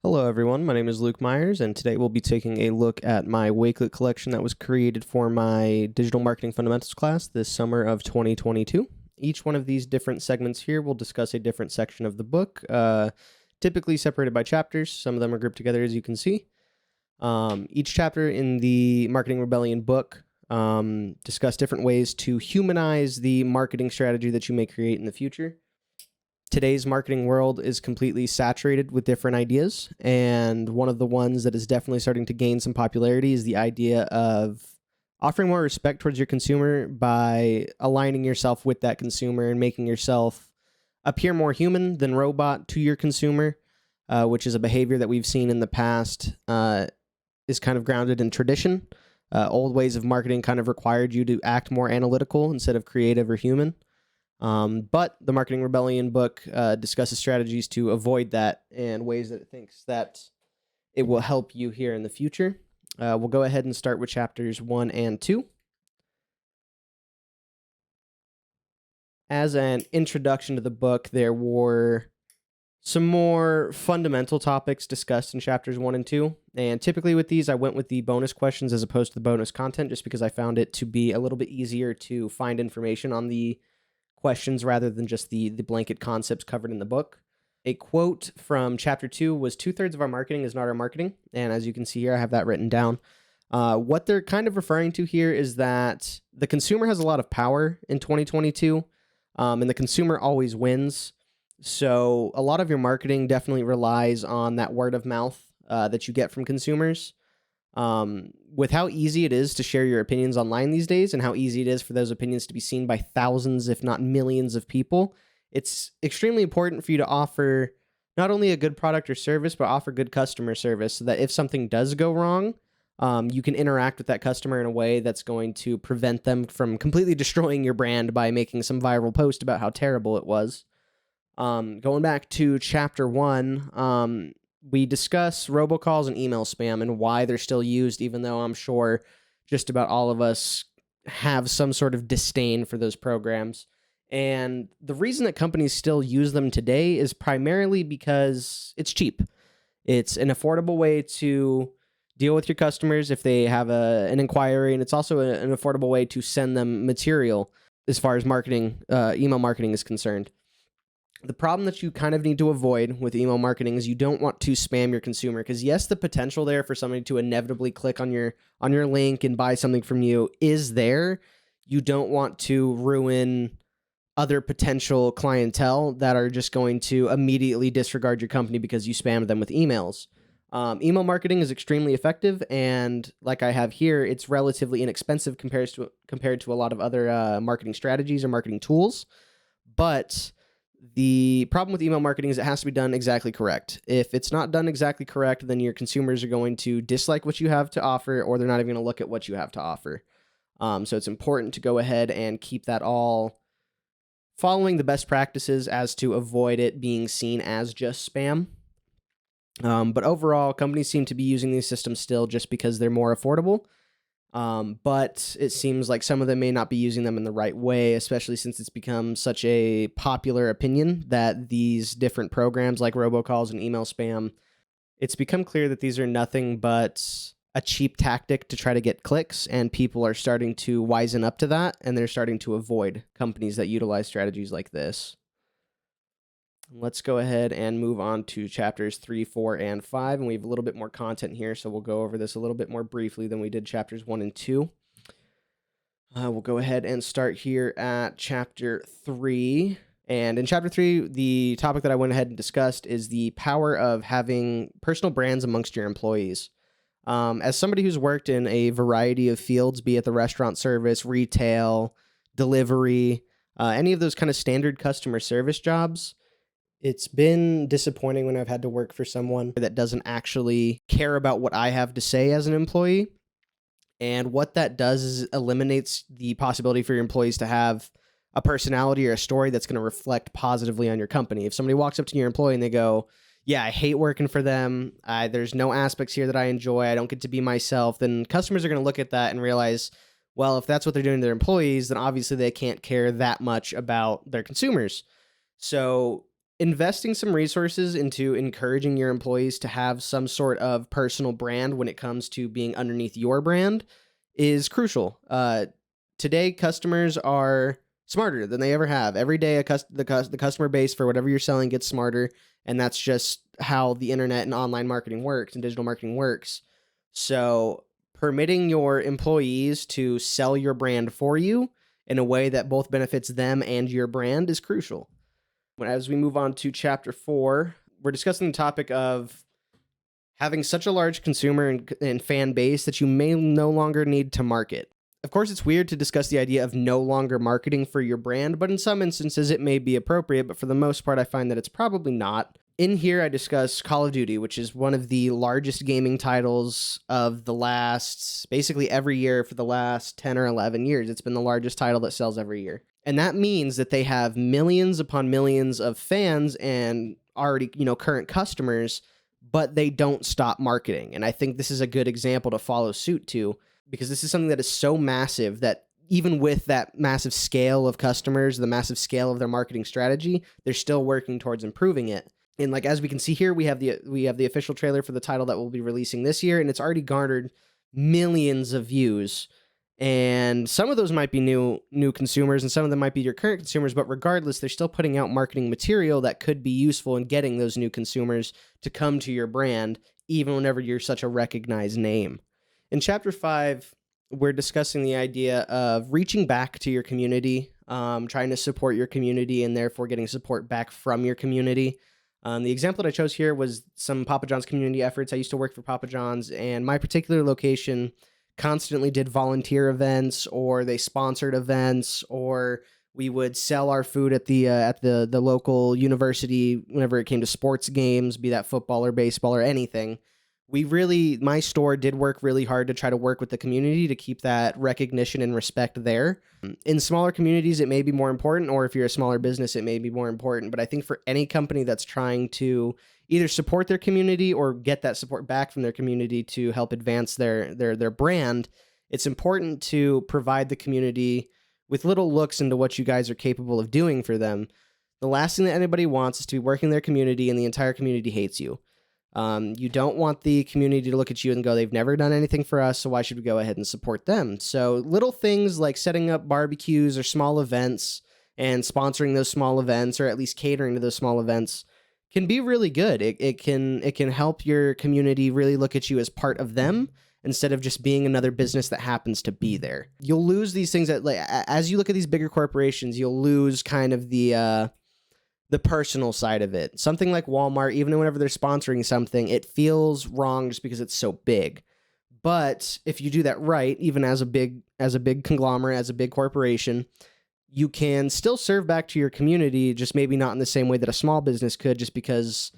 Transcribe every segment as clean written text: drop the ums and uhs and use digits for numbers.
Hello, everyone. My name is Luke Myers, and today we'll be taking a look at my Wakelet collection that was created for my Digital Marketing Fundamentals class this summer of 2022. Each one of these different segments here will discuss a different section of the book, typically separated by chapters. Some of them are grouped together, as you can see. Each chapter in the Marketing Rebellion book discuss different ways to humanize the marketing strategy that you may create in the future. Today's marketing world is completely saturated with different ideas, and one of the ones that is definitely starting to gain some popularity is the idea of offering more respect towards your consumer by aligning yourself with that consumer and making yourself appear more human than robot to your consumer, which is a behavior that we've seen in the past, is kind of grounded in tradition. Old ways of marketing kind of required you to act more analytical instead of creative or human. But the Marketing Rebellion book discusses strategies to avoid that and ways that it thinks that it will help you here in the future. We'll go ahead and start with chapters 1 and 2. As an introduction to the book, there were some more fundamental topics discussed in chapters 1 and 2. And typically with these, I went with the bonus questions as opposed to the bonus content just because I found it to be a little bit easier to find information on the questions rather than just the blanket concepts covered in the book. A quote from chapter 2 was 2/3 of our marketing is not our marketing. And as you can see here, I have that written down. What they're kind of referring to here is that the consumer has a lot of power in 2022, and the consumer always wins. So a lot of your marketing definitely relies on that word of mouth that you get from consumers. With how easy it is to share your opinions online these days and how easy it is for those opinions to be seen by thousands, if not millions of people, it's extremely important for you to offer not only a good product or service, but offer good customer service so that if something does go wrong, you can interact with that customer in a way that's going to prevent them from completely destroying your brand by making some viral post about how terrible it was. Going back to chapter 1, we discuss robocalls and email spam and why they're still used, even though I'm sure just about all of us have some sort of disdain for those programs. And the reason that companies still use them today is primarily because it's cheap. It's an affordable way to deal with your customers if they have an inquiry, and it's also an affordable way to send them material as far as marketing, email marketing is concerned. The problem that you kind of need to avoid with email marketing is you don't want to spam your consumer, because yes, the potential there for somebody to inevitably click on your link and buy something from you is there. You don't want to ruin other potential clientele that are just going to immediately disregard your company because you spammed them with emails. Email marketing is extremely effective, and like I have here, it's relatively inexpensive compared to a lot of other marketing strategies or marketing tools. But the problem with email marketing is it has to be done exactly correct. If it's not done exactly correct, then your consumers are going to dislike what you have to offer, or they're not even going to look at what you have to offer. So it's important to go ahead and keep that all following the best practices as to avoid it being seen as just spam. But overall, companies seem to be using these systems still just because they're more affordable. But it seems like some of them may not be using them in the right way, especially since it's become such a popular opinion that these different programs like robocalls and email spam, it's become clear that these are nothing but a cheap tactic to try to get clicks, and people are starting to wisen up to that, and they're starting to avoid companies that utilize strategies like this. Let's go ahead and move on to chapters 3, 4, and 5. And we have a little bit more content here, so we'll go over this a little bit more briefly than we did chapters 1 and 2. We'll go ahead and start here at chapter 3. And in chapter 3, the topic that I went ahead and discussed is the power of having personal brands amongst your employees. As somebody who's worked in a variety of fields, be it the restaurant service, retail, delivery, any of those kind of standard customer service jobs, it's been disappointing when I've had to work for someone that doesn't actually care about what I have to say as an employee. And what that does is eliminates the possibility for your employees to have a personality or a story that's going to reflect positively on your company. If somebody walks up to your employee and they go, yeah, I hate working for them, there's no aspects here that I enjoy, I don't get to be myself, then customers are going to look at that and realize, well, if that's what they're doing to their employees, then obviously they can't care that much about their consumers. So Investing some resources into encouraging your employees to have some sort of personal brand when it comes to being underneath your brand is crucial. Today, customers are smarter than they ever have. Every day, the customer base for whatever you're selling gets smarter, and that's just how the internet and online marketing works and digital marketing works. So, permitting your employees to sell your brand for you in a way that both benefits them and your brand is crucial. As we move on to chapter 4, we're discussing the topic of having such a large consumer and fan base that you may no longer need to market. Of course, it's weird to discuss the idea of no longer marketing for your brand, but in some instances it may be appropriate, but for the most part I find that it's probably not. In here, I discuss Call of Duty, which is one of the largest gaming titles of the last, basically every year for the last 10 or 11 years. It's been the largest title that sells every year. And that means that they have millions upon millions of fans and already, current customers, but they don't stop marketing. And I think this is a good example to follow suit to, because this is something that is so massive that even with that massive scale of customers, the massive scale of their marketing strategy, they're still working towards improving it. And as we can see here, we have the official trailer for the title that we'll be releasing this year, and it's already garnered millions of views. And some of those might be new consumers, and some of them might be your current consumers, but regardless, they're still putting out marketing material that could be useful in getting those new consumers to come to your brand, even whenever you're such a recognized name. In Chapter 5, we're discussing the idea of reaching back to your community, trying to support your community, and therefore getting support back from your community. The example that I chose here was some Papa John's community efforts. I used to work for Papa John's, and my particular location constantly did volunteer events, or they sponsored events, or we would sell our food at the local university whenever it came to sports games, be that football or baseball or anything. My store did work really hard to try to work with the community to keep that recognition and respect there. In smaller communities, it may be more important, or if you're a smaller business, it may be more important. But I think for any company that's trying to either support their community or get that support back from their community to help advance their brand, it's important to provide the community with little looks into what you guys are capable of doing for them. The last thing that anybody wants is to be working in their community and the entire community hates you. You don't want the community to look at you and go, they've never done anything for us, so why should we go ahead and support them? So little things like setting up barbecues or small events and sponsoring those small events, or at least catering to those small events, can be really good. It can help your community really look at you as part of them instead of just being another business that happens to be there. You'll lose these things that, as you look at these bigger corporations, you'll lose kind of the personal side of it. Something like Walmart, even whenever they're sponsoring something, it feels wrong just because it's so big. But if you do that right, even as a big conglomerate, as a big corporation, you can still serve back to your community, just maybe not in the same way that a small business could, just because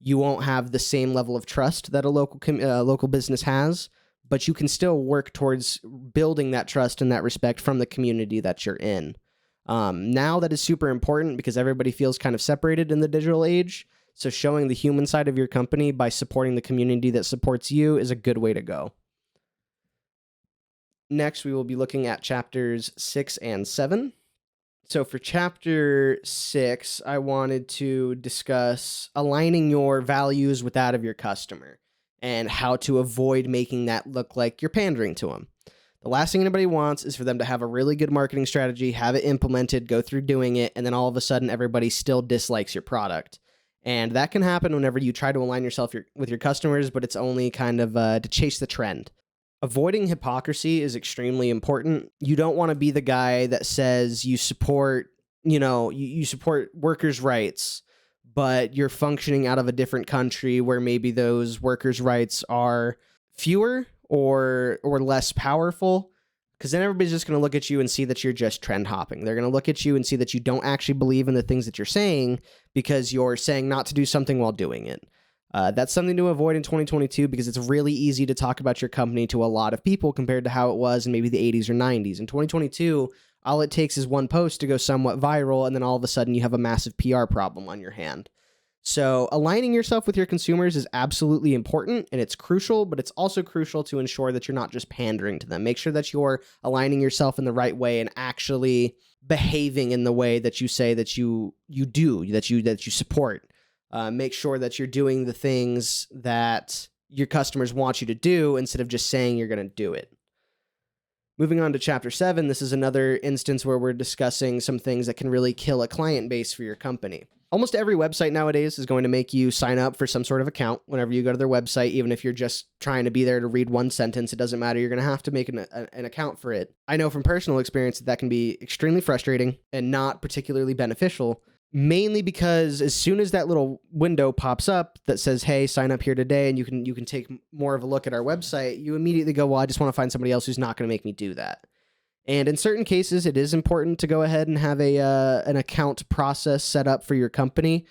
you won't have the same level of trust that a local business has, but you can still work towards building that trust and that respect from the community that you're in. Now that is super important because everybody feels kind of separated in the digital age. So showing the human side of your company by supporting the community that supports you is a good way to go. Next, we will be looking at chapters 6 and 7. So for chapter 6, I wanted to discuss aligning your values with that of your customer and how to avoid making that look like you're pandering to them. The last thing anybody wants is for them to have a really good marketing strategy, have it implemented, go through doing it, and then all of a sudden everybody still dislikes your product. And that can happen whenever you try to align yourself with your customers, but it's only kind of to chase the trend. Avoiding hypocrisy is extremely important. You don't want to be the guy that says you support, you support workers' rights, but you're functioning out of a different country where maybe those workers' rights are fewer or less powerful, because then everybody's just going to look at you and see that you're just trend hopping. They're going to look at you and see that you don't actually believe in the things that you're saying because you're saying not to do something while doing it. That's something to avoid in 2022 because it's really easy to talk about your company to a lot of people compared to how it was in maybe the 80s or 90s. In 2022, all it takes is one post to go somewhat viral, and then all of a sudden you have a massive PR problem on your hand. So aligning yourself with your consumers is absolutely important and it's crucial, but it's also crucial to ensure that you're not just pandering to them. Make sure that you're aligning yourself in the right way and actually behaving in the way that you say that you support. Make sure that you're doing the things that your customers want you to do instead of just saying you're going to do it. Moving on to chapter 7, this is another instance where we're discussing some things that can really kill a client base for your company. Almost every website nowadays is going to make you sign up for some sort of account whenever you go to their website, even if you're just trying to be there to read one sentence. It doesn't matter. You're going to have to make an account for it. I know from personal experience that can be extremely frustrating and not particularly beneficial, mainly because as soon as that little window pops up that says, hey, sign up here today and you can take more of a look at our website, you immediately go, well, I just want to find somebody else who's not going to make me do that. And in certain cases, it is important to go ahead and have an account process set up for your company,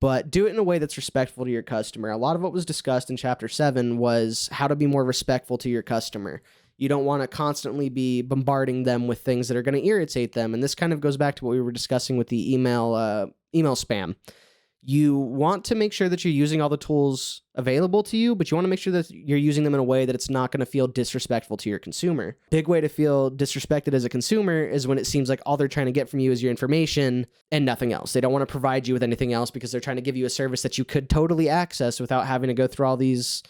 but do it in a way that's respectful to your customer. A lot of what was discussed in chapter 7 was how to be more respectful to your customer. You don't want to constantly be bombarding them with things that are going to irritate them. And this kind of goes back to what we were discussing with the email spam. You want to make sure that you're using all the tools available to you, but you want to make sure that you're using them in a way that it's not going to feel disrespectful to your consumer. Big way to feel disrespected as a consumer is when it seems like all they're trying to get from you is your information and nothing else. They don't want to provide you with anything else because they're trying to give you a service that you could totally access without having to go through all these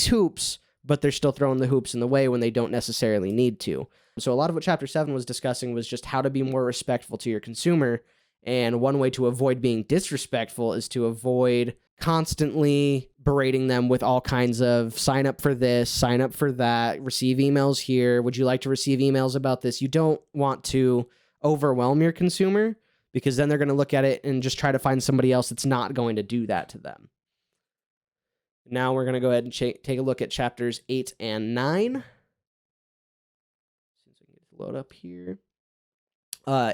hoops, but they're still throwing the hoops in the way when they don't necessarily need to. So a lot of what chapter 7 was discussing was just how to be more respectful to your consumer. And one way to avoid being disrespectful is to avoid constantly berating them with all kinds of sign up for this, sign up for that, receive emails here. Would you like to receive emails about this? You don't want to overwhelm your consumer because then they're going to look at it and just try to find somebody else that's not going to do that to them. Now we're going to go ahead and take a look at chapters 8 and 9. See if I can get it to load up here.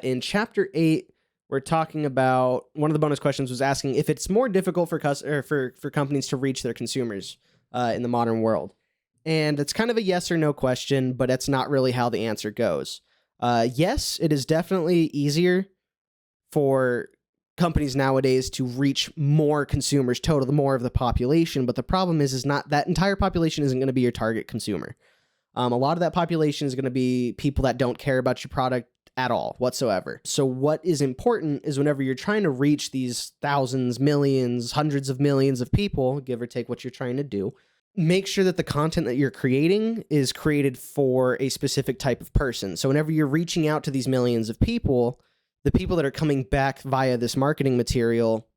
In chapter 8, we're talking about, one of the bonus questions was asking if it's more difficult for companies to reach their consumers in the modern world. And it's kind of a yes or no question, but that's not really how the answer goes. Yes, it is definitely easier for companies nowadays to reach more consumers, more of the population. But the problem is not that entire population isn't going to be your target consumer. A lot of that population is going to be people that don't care about your product at all whatsoever. So what is important is whenever you're trying to reach these thousands, millions, hundreds of millions of people, give or take what you're trying to do, make sure that the content that you're creating is created for a specific type of person. So whenever you're reaching out to these millions of people, the people that are coming back via this marketing material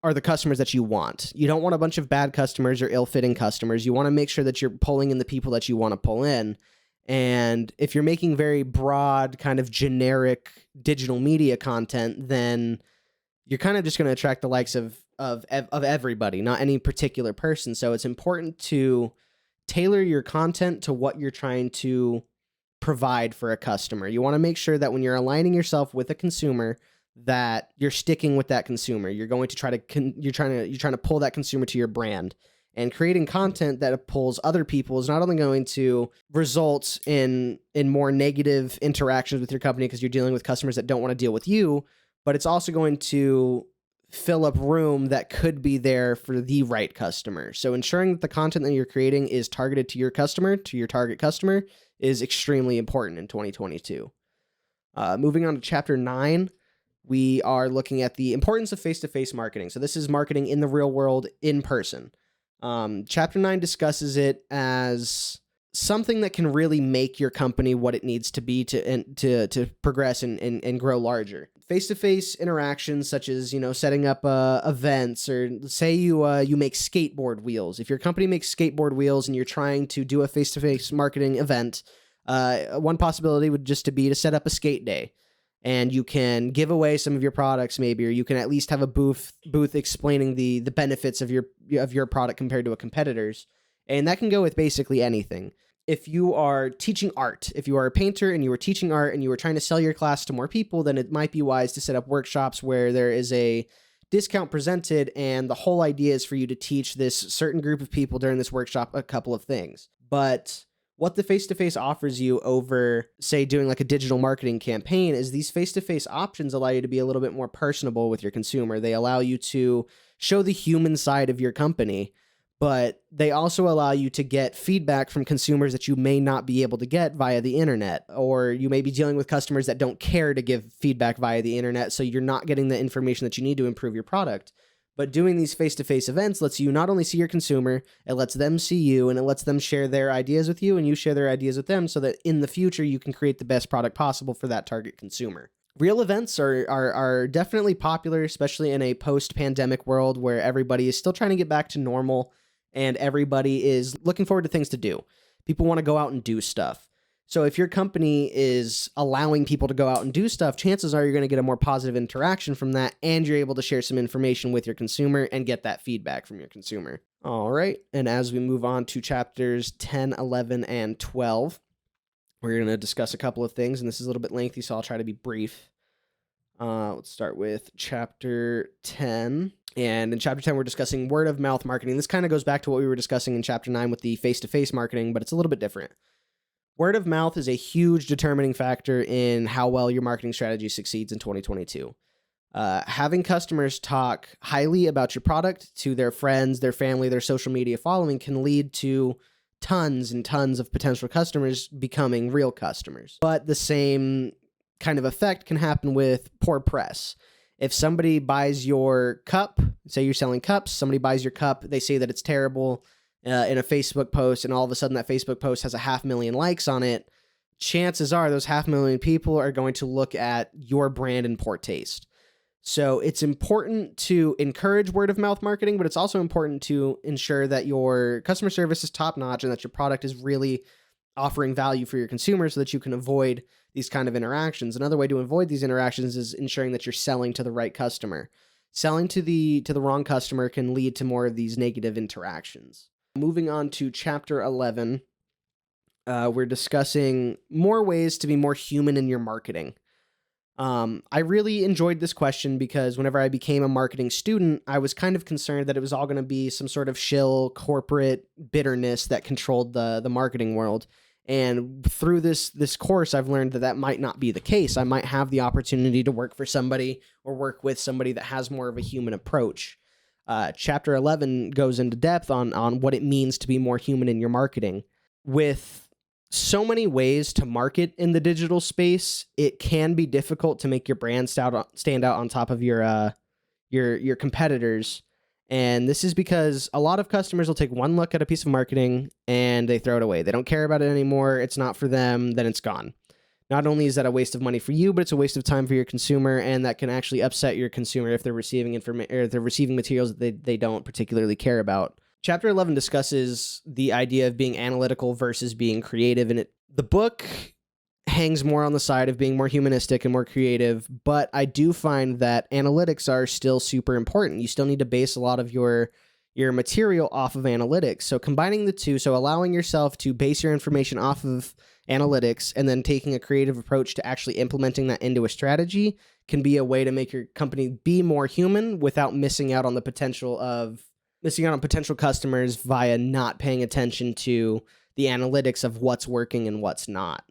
are the customers that you want. You don't want a bunch of bad customers or ill-fitting customers. You want to make sure that you're pulling in the people that you want to pull in. And if you're making very broad, kind of generic digital media content, then you're kind of just going to attract the likes of everybody, not any particular person. So it's important to tailor your content to what you're trying to provide for a customer. You want to make sure that when you're aligning yourself with a consumer, that you're sticking with that consumer. You're going to try to you're trying to pull that consumer to your brand. And creating content that pulls other people is not only going to result in more negative interactions with your company because you're dealing with customers that don't want to deal with you, but it's also going to fill up room that could be there for the right customer. So ensuring that the content that you're creating is targeted to your customer, to your target customer, is extremely important in 2022. Moving on to chapter 9, we are looking at the importance of face-to-face marketing. So this is marketing in the real world, in person. Chapter 9 discusses it as something that can really make your company what it needs to be to progress and grow larger. Face-to-face interactions such as, setting up events, or say you make skateboard wheels. If your company makes skateboard wheels and you're trying to do a face-to-face marketing event, one possibility would just to be to set up a skate day. And you can give away some of your products maybe, or you can at least have a booth explaining the benefits of your product compared to a competitor's. And that can go with basically anything. If you are teaching art, if you are a painter and you are teaching art and you are trying to sell your class to more people, then it might be wise to set up workshops where there is a discount presented, and the whole idea is for you to teach this certain group of people during this workshop a couple of things. But what the face-to-face offers you over, say, doing like a digital marketing campaign is these face-to-face options allow you to be a little bit more personable with your consumer. They allow you to show the human side of your company, but they also allow you to get feedback from consumers that you may not be able to get via the internet, or you may be dealing with customers that don't care to give feedback via the internet, so you're not getting the information that you need to improve your product. But doing these face-to-face events lets you not only see your consumer, it lets them see you, and it lets them share their ideas with you, and you share their ideas with them, so that in the future you can create the best product possible for that target consumer. Real events are definitely popular, especially in a post-pandemic world where everybody is still trying to get back to normal and everybody is looking forward to things to do. People want to go out and do stuff. So if your company is allowing people to go out and do stuff, chances are you're going to get a more positive interaction from that, and you're able to share some information with your consumer and get that feedback from your consumer. All right, and as we move on to chapters 10, 11, and 12, we're going to discuss a couple of things, and this is a little bit lengthy, so I'll try to be brief. Let's start with chapter 10. And in chapter 10, we're discussing word of mouth marketing. This kind of goes back to what we were discussing in chapter 9 with the face-to-face marketing, but it's a little bit different. Word of mouth is a huge determining factor in how well your marketing strategy succeeds in 2022. Having customers talk highly about your product to their friends, their family, their social media following can lead to tons and tons of potential customers becoming real customers. But the same kind of effect can happen with poor press. If somebody buys your cup, say you're selling cups, somebody buys your cup, they say that it's terrible in a Facebook post, and all of a sudden that Facebook post has 500,000 likes on it, chances are those 500,000 people are going to look at your brand in poor taste. So it's important to encourage word of mouth marketing, but it's also important to ensure that your customer service is top notch and that your product is really offering value for your consumers so that you can avoid these kind of interactions. Another way to avoid these interactions is ensuring that you're selling to the right customer. Selling to the wrong customer can lead to more of these negative interactions. Moving on to chapter 11, we're discussing more ways to be more human in your marketing. I really enjoyed this question because whenever I became a marketing student, I was kind of concerned that it was all going to be some sort of shill corporate bitterness that controlled the marketing world. And through this course, I've learned that might not be the case. I might have the opportunity to work for somebody or work with somebody that has more of a human approach. Chapter 11 goes into depth on what it means to be more human in your marketing. With so many ways to market in the digital space, it can be difficult to make your brand stand out on top of your competitors. And this is because a lot of customers will take one look at a piece of marketing and they throw it away. They don't care about it anymore. It's not for them. Then it's gone. Not only is that a waste of money for you, but it's a waste of time for your consumer, and that can actually upset your consumer if they're receiving information or if they're receiving materials that they don't particularly care about. Chapter 11 discusses the idea of being analytical versus being creative, and the book hangs more on the side of being more humanistic and more creative, but I do find that analytics are still super important. You still need to base a lot of your material off of analytics. So combining the two, so allowing yourself to base your information off of analytics and then taking a creative approach to actually implementing that into a strategy can be a way to make your company be more human without missing out on potential customers via not paying attention to the analytics of what's working and what's not.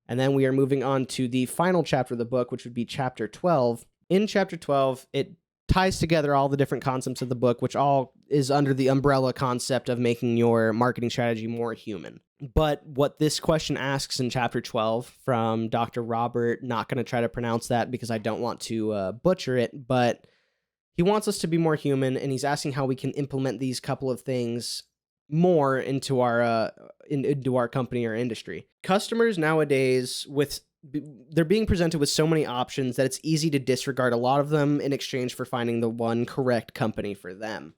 And then we are moving on to the final chapter of the book, which would be chapter 12. In chapter 12, it ties together all the different concepts of the book, which all is under the umbrella concept of making your marketing strategy more human. But what this question asks in chapter 12 from Dr. Robert, not going to try to pronounce that because I don't want to butcher it, but he wants us to be more human, and he's asking how we can implement these couple of things more into our company or industry. Customers nowadays, they're being presented with so many options that it's easy to disregard a lot of them in exchange for finding the one correct company for them.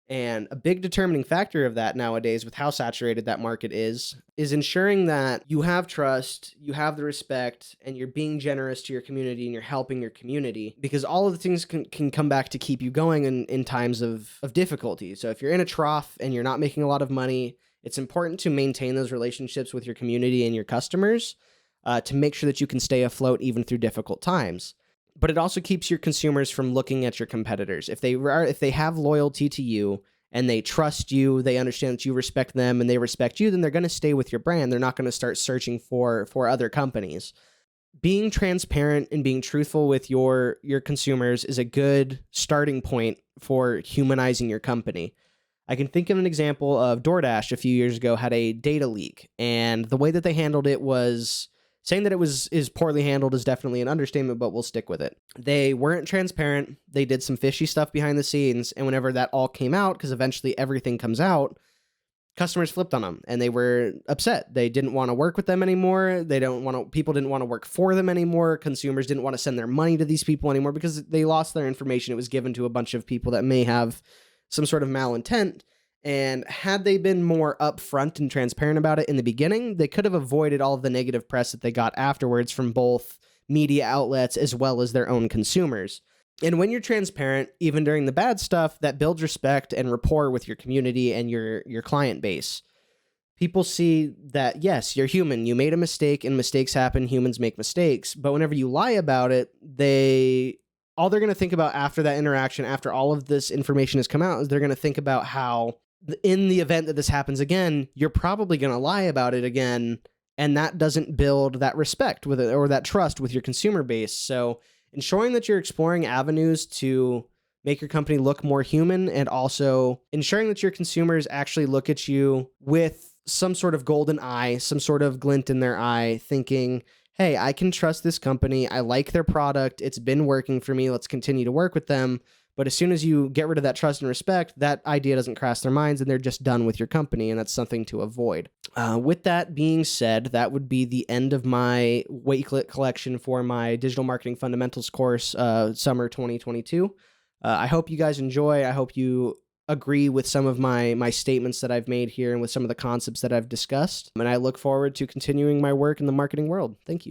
And a big determining factor of that nowadays, with how saturated that market is ensuring that you have trust, you have the respect, and you're being generous to your community and you're helping your community, because all of the things can come back to keep you going in times of difficulty. So if you're in a trough and you're not making a lot of money, it's important to maintain those relationships with your community and your customers to make sure that you can stay afloat even through difficult times. But it also keeps your consumers from looking at your competitors. If they have loyalty to you and they trust you, they understand that you respect them and they respect you, then they're going to stay with your brand. They're not going to start searching for other companies. being transparent and being truthful with your consumers is a good starting point for humanizing your company. I can think of an example of DoorDash a few years ago had a data leak, and the way that they handled it was saying that it is poorly handled is definitely an understatement, but we'll stick with it. They weren't transparent. They did some fishy stuff behind the scenes, and whenever that all came out, because eventually everything comes out, customers flipped on them and they were upset. They didn't want to work with them anymore. People didn't want to work for them anymore. Consumers didn't want to send their money to these people anymore because they lost their information. It was given to a bunch of people that may have some sort of malintent. And had they been more upfront and transparent about it in the beginning, they could have avoided all of the negative press that they got afterwards from both media outlets as well as their own consumers. And when you're transparent, even during the bad stuff, that builds respect and rapport with your community and your client base. People see that, yes, you're human. You made a mistake and mistakes happen. Humans make mistakes. But whenever you lie about it, all they're going to think about after that interaction, after all of this information has come out, is they're going to think about how in the event that this happens again, you're probably going to lie about it again. And that doesn't build that respect with it or that trust with your consumer base. So ensuring that you're exploring avenues to make your company look more human, and also ensuring that your consumers actually look at you with some sort of golden eye, some sort of glint in their eye, thinking, hey, I can trust this company. I like their product. It's been working for me. Let's continue to work with them. But as soon as you get rid of that trust and respect, that idea doesn't cross their minds and they're just done with your company. And that's something to avoid. With that being said, that would be the end of my Wakelet collection for my Digital Marketing Fundamentals course, summer 2022. I hope you guys enjoy. I hope you agree with some of my statements that I've made here and with some of the concepts that I've discussed. And I look forward to continuing my work in the marketing world. Thank you.